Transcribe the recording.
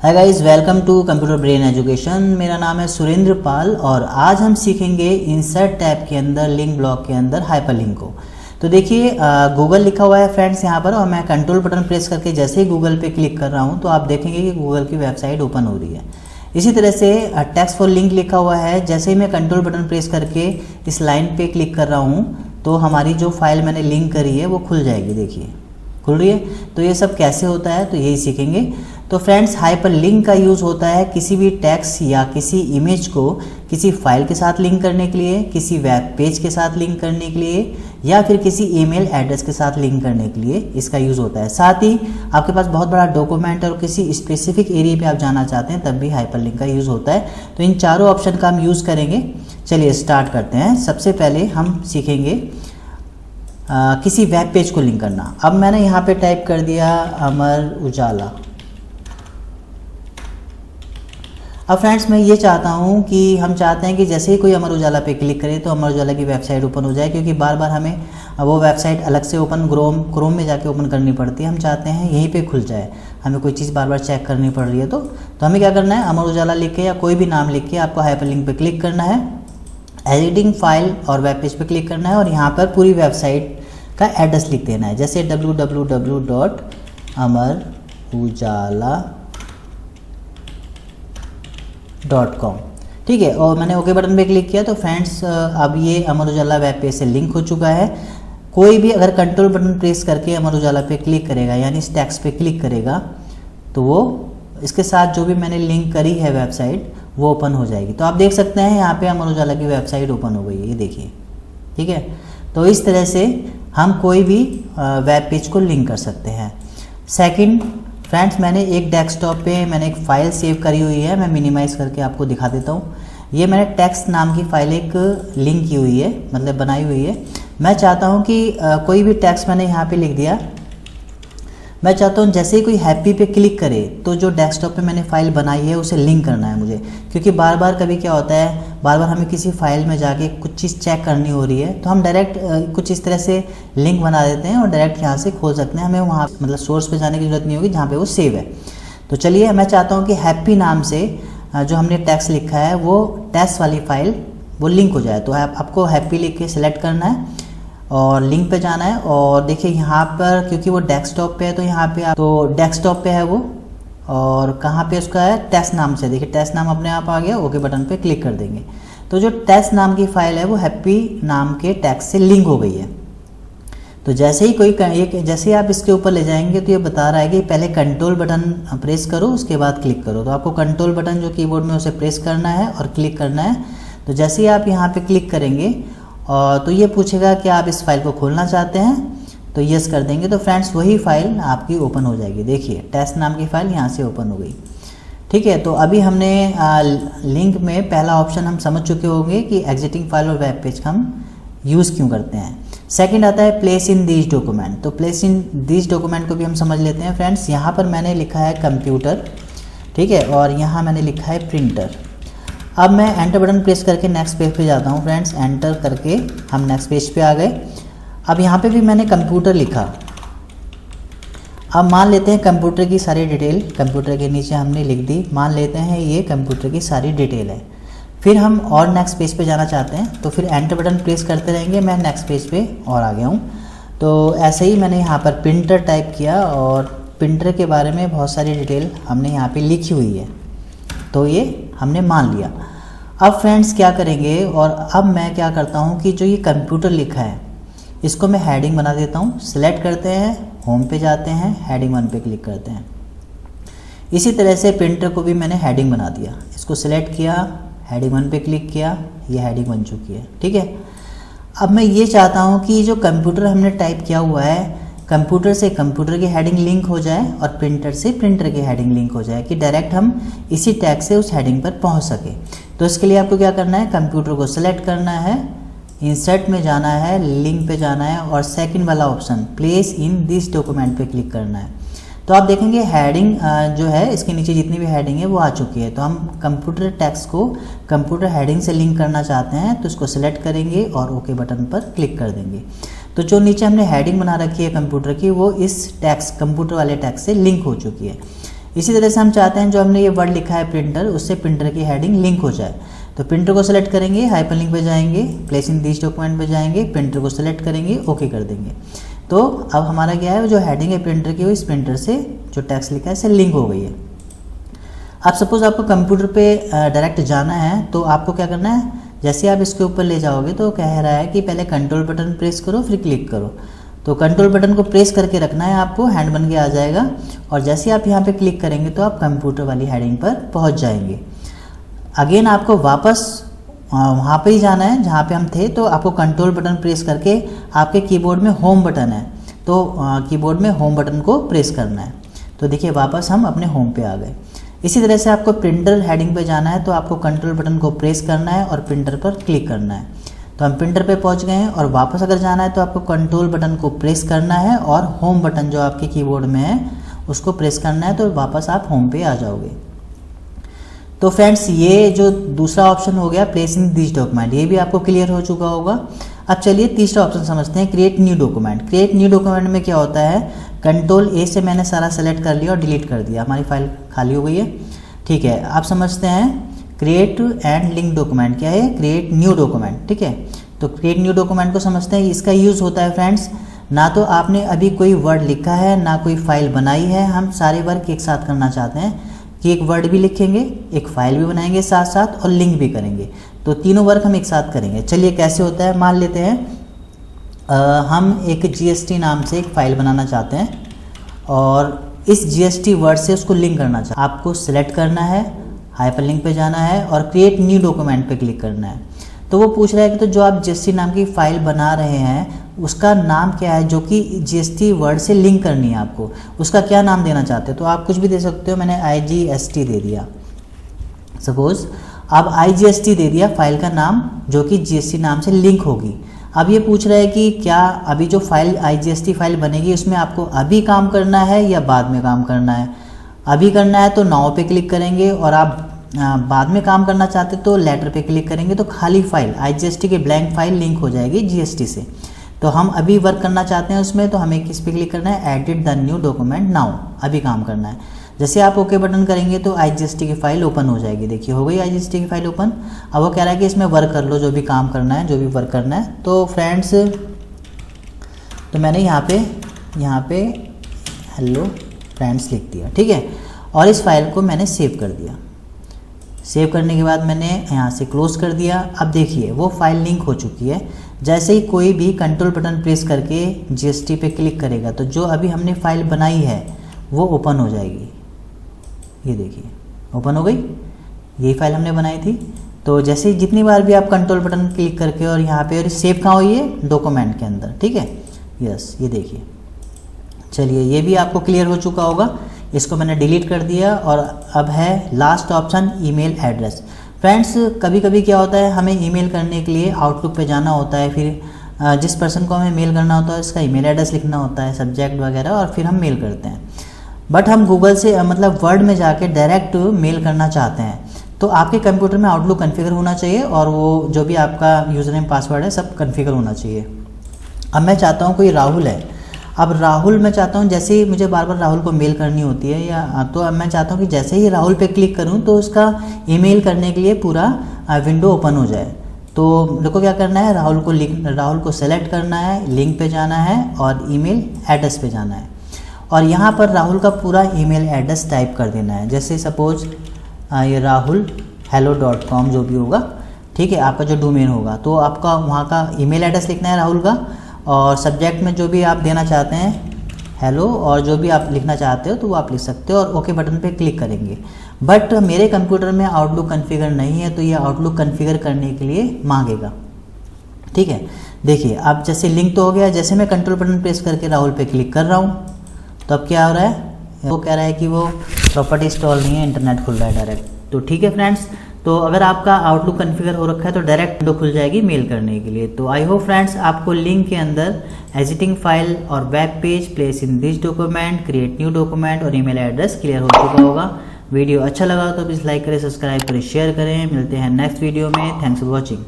Hi guys, welcome to computer brain education. मेरा नाम है सुरेंद्र पाल और आज हम सीखेंगे इंसर्ट टैब के अंदर लिंक ब्लॉक के अंदर हाइपरलिंक को। तो देखिए गूगल लिखा हुआ है फ्रेंड्स यहाँ पर, और मैं कंट्रोल बटन प्रेस करके जैसे ही गूगल पे क्लिक कर रहा हूँ तो आप देखेंगे कि गूगल की वेबसाइट ओपन हो रही है। इसी तरह से टेक्स्ट फॉर लिंक लिखा हुआ है, जैसे ही मैं कंट्रोल बटन प्रेस करके इस लाइन पे क्लिक कर रहा हूँ तो हमारी जो फाइल मैंने लिंक करी है वो खुल जाएगी। देखिए खुल रही है। तो ये सब कैसे होता है तो यही सीखेंगे। तो फ्रेंड्स, हाइपरलिंक का यूज़ होता है किसी भी टेक्स्ट या किसी इमेज को किसी फाइल के साथ लिंक करने के लिए, किसी वेब पेज के साथ लिंक करने के लिए, या फिर किसी ईमेल एड्रेस के साथ लिंक करने के लिए इसका यूज़ होता है। साथ ही आपके पास बहुत बड़ा डॉक्यूमेंट और किसी स्पेसिफिक एरिया पे आप जाना चाहते हैं तब भी हाइपरलिंक का यूज़ होता है। तो इन चारों ऑप्शन का हम यूज़ करेंगे। चलिए स्टार्ट करते हैं। सबसे पहले हम सीखेंगे किसी वेब पेज को लिंक करना। अब मैंने यहाँ पे टाइप कर दिया अमर उजाला। अब फ्रेंड्स मैं ये चाहता हूँ कि हम चाहते हैं कि जैसे ही कोई अमर उजाला पे क्लिक करे तो अमर उजाला की वेबसाइट ओपन हो जाए, क्योंकि बार बार हमें वो वेबसाइट अलग से ओपन क्रोम में जाके ओपन करनी पड़ती है। हम चाहते हैं यहीं पे खुल जाए, हमें कोई चीज़ बार बार चेक करनी पड़ रही है। तो हमें क्या करना है, अमर उजाला लिख के या कोई भी नाम लिख के आपको हाइपरलिंक पे क्लिक करना है, एडिटिंग फाइल और वेब पेज पे क्लिक करना है और यहाँ पर पूरी वेबसाइट का एड्रेस लिख देना है, जैसे www.amarujala.com। ठीक है, और मैंने ओके बटन पे क्लिक किया तो फ्रेंड्स अब ये अमर उजाला वेब पेज से लिंक हो चुका है। कोई भी अगर कंट्रोल बटन प्रेस करके अमर उजाला पे क्लिक करेगा, यानी इस टेक्स्ट पे क्लिक करेगा, तो वो इसके साथ जो भी मैंने लिंक करी है वेबसाइट वो ओपन हो जाएगी। तो आप देख सकते हैं यहाँ पे अमर उजाला की वेबसाइट ओपन हो गई है, ये देखिए। ठीक है, तो इस तरह से हम कोई भी वेब पेज को लिंक कर सकते हैं। सेकंड फ्रेंड्स, मैंने एक डेस्कटॉप पे मैंने एक फ़ाइल सेव करी हुई है। मैं मिनिमाइज़ करके आपको दिखा देता हूँ। ये मैंने टेक्स्ट नाम की फ़ाइल एक लिंक की हुई है, मतलब बनाई हुई है। मैं चाहता हूँ कि कोई भी टेक्स्ट मैंने यहाँ पे लिख दिया, मैं चाहता हूँ जैसे ही कोई हैप्पी पे क्लिक करे तो जो डेस्कटॉप पे मैंने फाइल बनाई है उसे लिंक करना है मुझे, क्योंकि बार बार कभी क्या होता है, बार बार हमें किसी फाइल में जाके कुछ चीज़ चेक करनी हो रही है तो हम डायरेक्ट कुछ इस तरह से लिंक बना देते हैं और डायरेक्ट यहाँ से खोल सकते हैं। हमें वहाँ मतलब सोर्स पे जाने की जरूरत नहीं होगी जहाँ पे वो सेव है। तो चलिए, मैं चाहता हूँ कि हैप्पी नाम से जो हमने टेक्स्ट लिखा है वो टेक्स्ट वाली फाइल वो लिंक हो जाए। तो आपको हैप्पी लिख के सिलेक्ट करना है और लिंक पे जाना है। और देखिए यहाँ पर क्योंकि वो डेस्कटॉप पे है तो यहाँ पे आप, तो डेस्कटॉप पे है वो, और कहाँ पे उसका है, टेस्ट नाम से। देखिए टेस्ट नाम अपने आप आ गया, ओके बटन पे क्लिक कर देंगे तो जो टेस्ट नाम की फाइल है वो हैप्पी नाम के टेक्स्ट से लिंक हो गई है। तो जैसे ही जैसे ही आप इसके ऊपर ले जाएंगे तो ये बता रहा है कि पहले कंट्रोल बटन प्रेस करो उसके बाद क्लिक करो। तो आपको कंट्रोल बटन जो कीबोर्ड में उसे प्रेस करना है और क्लिक करना है। तो जैसे ही आप यहाँ पे क्लिक करेंगे और तो ये पूछेगा कि आप इस फाइल को खोलना चाहते हैं, तो यस कर देंगे तो फ्रेंड्स वही फाइल आपकी ओपन हो जाएगी। देखिए टेस्ट नाम की फाइल यहाँ से ओपन हो गई। ठीक है, तो अभी हमने लिंक में पहला ऑप्शन हम समझ चुके होंगे कि एग्जिटिंग फाइल और वेब पेज हम यूज़ क्यों करते हैं। सेकंड आता है प्लेस इन दिस डॉक्यूमेंट। तो प्लेस इन दिस डॉक्यूमेंट को भी हम समझ लेते हैं फ्रेंड्स। यहाँ पर मैंने लिखा है कंप्यूटर, ठीक है, और यहाँ मैंने लिखा है प्रिंटर। अब मैं एंटर बटन प्रेस करके नेक्स्ट पेज पे जाता हूँ फ्रेंड्स। एंटर करके हम नेक्स्ट पेज पे आ गए। अब यहाँ पे भी मैंने कंप्यूटर लिखा। अब मान लेते हैं कंप्यूटर की सारी डिटेल कंप्यूटर के नीचे हमने लिख दी, मान लेते हैं ये कंप्यूटर की सारी डिटेल है। फिर हम और नेक्स्ट पेज पे जाना चाहते हैं तो फिर एंटर बटन प्रेस करते रहेंगे। मैं नेक्स्ट पेज पे और आ गया हूँ। तो ऐसे ही मैंने यहाँ पर प्रिंटर टाइप किया और प्रिंटर के बारे में बहुत सारी डिटेल हमने यहाँ पर लिखी हुई है, तो ये हमने मान लिया। अब फ्रेंड्स क्या करेंगे, और अब मैं क्या करता हूँ कि जो ये कंप्यूटर लिखा है इसको मैं हेडिंग बना देता हूँ। सिलेक्ट करते हैं, होम पे जाते हैं, हेडिंग 1 पे क्लिक करते हैं। इसी तरह से प्रिंटर को भी मैंने हेडिंग बना दिया। इसको सिलेक्ट किया, हेडिंग 1 पे क्लिक किया, ये हेडिंग बन चुकी है। ठीक है, अब मैं ये चाहता हूँ कि जो कंप्यूटर हमने टाइप किया हुआ है, कंप्यूटर से कंप्यूटर की हेडिंग लिंक हो जाए और प्रिंटर से प्रिंटर की हेडिंग लिंक हो जाए, कि डायरेक्ट हम इसी टैग से उस हेडिंग पर पहुंच सके। तो इसके लिए आपको क्या करना है, कंप्यूटर को सिलेक्ट करना है, इंसर्ट में जाना है, लिंक पे जाना है और सेकंड वाला option place in this document पे क्लिक करना है। तो आप देखेंगे हेडिंग जो है इसके नीचे जितनी भी हेडिंग है वो आ चुकी है। तो हम कंप्यूटर टेक्स्ट को कंप्यूटर हेडिंग से लिंक करना चाहते हैं तो इसको सिलेक्ट करेंगे और ओके बटन पर क्लिक कर देंगे। तो जो नीचे हमने हेडिंग बना रखी है कंप्यूटर की वो इस टैक्स कंप्यूटर वाले टैक्स से लिंक हो चुकी है। इसी तरह से हम चाहते हैं जो हमने ये वर्ड लिखा है प्रिंटर, उससे प्रिंटर की हेडिंग लिंक हो जाए। तो प्रिंटर को सेलेक्ट करेंगे, हाइपरलिंक पे जाएंगे, प्लेस इन दिस डॉक्यूमेंट पे जाएंगे, प्रिंटर को सेलेक्ट करेंगे, ओके कर देंगे। तो अब हमारा क्या है, जो हेडिंग है प्रिंटर की वो इस प्रिंटर से जो टेक्स्ट लिखा है इससे लिंक हो गई है। अब सपोज आपको कंप्यूटर पे डायरेक्ट जाना है, तो आपको क्या करना है, जैसे आप इसके ऊपर ले जाओगे तो कह रहा है कि पहले कंट्रोल बटन प्रेस करो फिर क्लिक करो। तो कंट्रोल बटन को प्रेस करके रखना है आपको, हैंड बन के आ जाएगा, और जैसे आप यहाँ पे क्लिक करेंगे तो आप कंप्यूटर वाली हेडिंग पर पहुँच जाएंगे। अगेन आपको वापस वहाँ पे ही जाना है जहाँ पे हम थे, तो आपको कंट्रोल बटन प्रेस करके आपके कीबोर्ड में होम बटन है, तो कीबोर्ड में होम बटन को प्रेस करना है। तो देखिए वापस हम अपने होम पे आ गए। इसी तरह से आपको प्रिंटर हेडिंग पे जाना है, तो आपको कंट्रोल बटन को प्रेस करना है और प्रिंटर पर क्लिक करना है। तो हम प्रिंटर पे पहुंच गए हैं, और वापस अगर जाना है तो आपको कंट्रोल बटन को प्रेस करना है और होम बटन जो आपके कीबोर्ड में है उसको प्रेस करना है, तो वापस आप होम पे आ जाओगे। तो फ्रेंड्स ये जो दूसरा ऑप्शन हो गया प्लेस इन दिस डॉक्यूमेंट, ये भी आपको क्लियर हो चुका होगा। अब चलिए तीसरा ऑप्शन समझते हैं, create new document. Create new document में क्या होता है, कंट्रोल ए से मैंने सारा सेलेक्ट कर लिया और डिलीट कर दिया, हमारी फाइल खाली हो गई है। ठीक है, आप समझते हैं क्रिएट एंड लिंक डॉक्यूमेंट क्या है, क्रिएट न्यू डॉक्यूमेंट। ठीक है, तो क्रिएट न्यू डॉक्यूमेंट को समझते हैं। इसका यूज़ होता है फ्रेंड्स, ना तो आपने अभी कोई वर्ड लिखा है ना कोई फाइल बनाई है, हम सारे वर्क एक साथ करना चाहते हैं कि एक वर्ड भी लिखेंगे, एक फाइल भी बनाएंगे साथ साथ, और लिंक भी करेंगे। तो तीनों वर्क हम एक साथ करेंगे। चलिए कैसे होता है, मान लेते हैं हम एक GST नाम से एक फाइल बनाना चाहते हैं, और इस GST वर्ड से उसको लिंक करना चाहते हैं। आपको सिलेक्ट करना है, हाइपरलिंक पे जाना है और क्रिएट न्यू डॉक्यूमेंट पे क्लिक करना है। तो वो पूछ रहा है कि तो जो आप GST नाम की फाइल बना रहे हैं उसका नाम क्या है, जो कि GST वर्ड से लिंक करनी है आपको, उसका क्या नाम देना चाहते हो। तो आप कुछ भी दे सकते हो, मैंने IGST दे दिया सपोज। अब IGST दे दिया फाइल का नाम, जो कि GST नाम से लिंक होगी। अब ये पूछ रहा है कि क्या अभी जो फाइल IGST फाइल बनेगी उसमें आपको अभी काम करना है या बाद में काम करना है। अभी करना है तो नाउ पे क्लिक करेंगे, और आप बाद में काम करना चाहते तो लेटर पे क्लिक करेंगे, तो खाली फाइल IGST की ब्लैंक फाइल लिंक हो जाएगी GST से। तो हम अभी वर्क करना चाहते हैं उसमें, तो हमें किस पे क्लिक करना है, edit the new document now, अभी काम करना है। जैसे आप ओके बटन करेंगे तो IGST की फाइल ओपन हो जाएगी। देखिए हो गई IGST की फाइल ओपन। अब वो कह रहा है कि इसमें वर्क कर लो, जो भी काम करना है, जो भी वर्क करना है। तो फ्रेंड्स, तो मैंने यहाँ पे हेलो फ्रेंड्स लिख दिया, ठीक है, और इस फाइल को मैंने सेव कर दिया। सेव करने के बाद मैंने यहाँ से क्लोज कर दिया। अब देखिए वो फाइल लिंक हो चुकी है। जैसे ही कोई भी कंट्रोल बटन प्रेस करके GST पे क्लिक करेगा तो जो अभी हमने फाइल बनाई है वो ओपन हो जाएगी। ये देखिए ओपन हो गई, यही फाइल हमने बनाई थी। तो जैसे ही जितनी बार भी आप कंट्रोल बटन क्लिक करके और यहाँ पे, और सेव कहाँ हुई है, डॉक्यूमेंट के अंदर, ठीक है, यस, ये देखिए। चलिए ये भी आपको क्लियर हो चुका होगा। इसको मैंने डिलीट कर दिया, और अब है last option email address. Friends कभी कभी क्या होता है, हमें ईमेल करने के लिए आउटलुक पे जाना होता है, फिर जिस पर्सन को हमें मेल करना होता है उसका ईमेल एड्रेस लिखना होता है, सब्जेक्ट वगैरह, और फिर हम मेल करते हैं। बट हम गूगल से मतलब वर्ड में जाके डायरेक्ट मेल करना चाहते हैं, तो आपके कंप्यूटर में आउटलुक कॉन्फ़िगर होना चाहिए, और वो जो भी आपका यूज़र नेम पासवर्ड है सब कॉन्फ़िगर होना चाहिए। अब मैं चाहता हूँ कोई राहुल है, अब राहुल मैं चाहता हूँ, जैसे ही मुझे बार बार राहुल को मेल करनी होती है या, तो अब मैं चाहता हूँ कि जैसे ही राहुल पे क्लिक करूँ तो उसका ईमेल करने के लिए पूरा विंडो ओपन हो जाए। तो मेरे को क्या करना है, राहुल को सेलेक्ट करना है, लिंक पे जाना है और ईमेल एड्रेस पे जाना है, और यहाँ पर राहुल का पूरा ईमेल एड्रेस टाइप कर देना है। जैसे सपोज ये rahul@hello.com जो भी होगा, ठीक है, आपका जो डोमेन होगा, तो आपका वहाँ का ईमेल एड्रेस लिखना है राहुल का, और सब्जेक्ट में जो भी आप देना चाहते हैं हेलो, और जो भी आप लिखना चाहते हो तो वो आप लिख सकते हो, और ओके बटन पे क्लिक करेंगे। बट मेरे कंप्यूटर में आउटलुक कॉन्फ़िगर नहीं है, तो ये आउटलुक कॉन्फ़िगर करने के लिए मांगेगा, ठीक है। देखिए अब जैसे लिंक तो हो गया, जैसे मैं कंट्रोल बटन प्रेस करके राहुल पे क्लिक कर रहा हूँ तो अब क्या हो रहा है, वो कह रहा है कि वो प्रॉपर्टी इंस्टॉल नहीं है, इंटरनेट खुल रहा है डायरेक्ट। तो ठीक है फ्रेंड्स, तो अगर आपका आउटलुक कॉन्फ़िगर हो रखा है तो डायरेक्ट विंडो खुल जाएगी मेल करने के लिए। तो आई होप फ्रेंड्स आपको लिंक के अंदर एडिटिंग फाइल और web page, place in this document, create new document और ईमेल एड्रेस क्लियर हो चुका होगा। वीडियो अच्छा लगा तो प्लीज़ लाइक करें, सब्सक्राइब करें, शेयर करें। मिलते हैं नेक्स्ट वीडियो में। Thanks for watching.